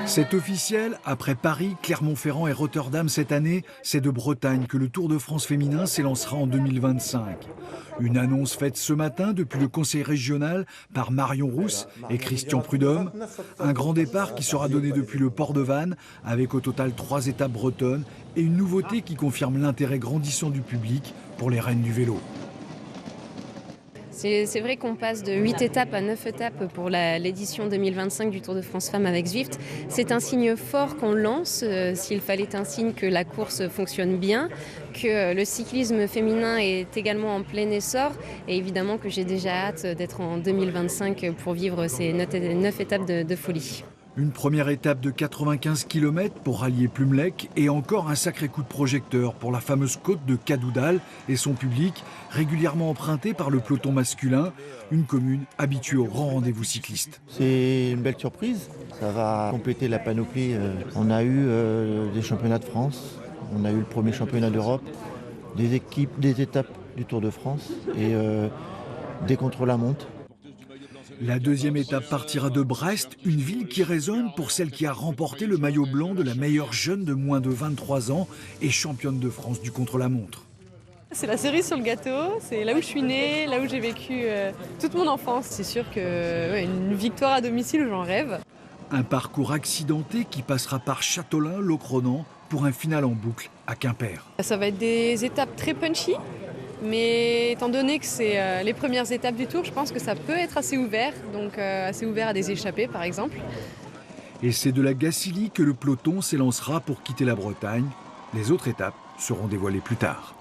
C'est officiel, après Paris, Clermont-Ferrand et Rotterdam cette année, c'est de Bretagne que le Tour de France féminin s'élancera en 2025. Une annonce faite ce matin depuis le conseil régional par Marion Rousse et Christian Prudhomme. Un grand départ qui sera donné depuis le port de Vannes, avec au total 3 étapes bretonnes et une nouveauté qui confirme l'intérêt grandissant du public pour les reines du vélo. C'est vrai qu'on passe de 8 étapes à 9 étapes pour l'édition 2025 du Tour de France Femmes avec Zwift. C'est un signe fort qu'on lance, s'il fallait un signe que la course fonctionne bien, que le cyclisme féminin est également en plein essor et évidemment que j'ai déjà hâte d'être en 2025 pour vivre ces 9 étapes de folie. Une première étape de 95 km pour rallier Plumelec et encore un sacré coup de projecteur pour la fameuse côte de Cadoudal et son public, régulièrement emprunté par le peloton masculin, une commune habituée au grand rendez-vous cycliste. C'est une belle surprise, ça va compléter la panoplie. On a eu des championnats de France, on a eu le premier championnat d'Europe, des équipes, des étapes du Tour de France et des contre-la-montre. La deuxième étape partira de Brest, une ville qui résonne pour celle qui a remporté le maillot blanc de la meilleure jeune de moins de 23 ans et championne de France du contre-la-montre. C'est la cerise sur le gâteau, c'est là où je suis née, là où j'ai vécu toute mon enfance. C'est sûr qu'une victoire à domicile, j'en rêve. Un parcours accidenté qui passera par Châteaulin, Locronan pour un final en boucle à Quimper. Ça va être des étapes très punchy. Mais étant donné que c'est les premières étapes du Tour, je pense que ça peut être assez ouvert, donc assez ouvert à des échappées par exemple. Et c'est de la Gacilly que le peloton s'élancera pour quitter la Bretagne. Les autres étapes seront dévoilées plus tard.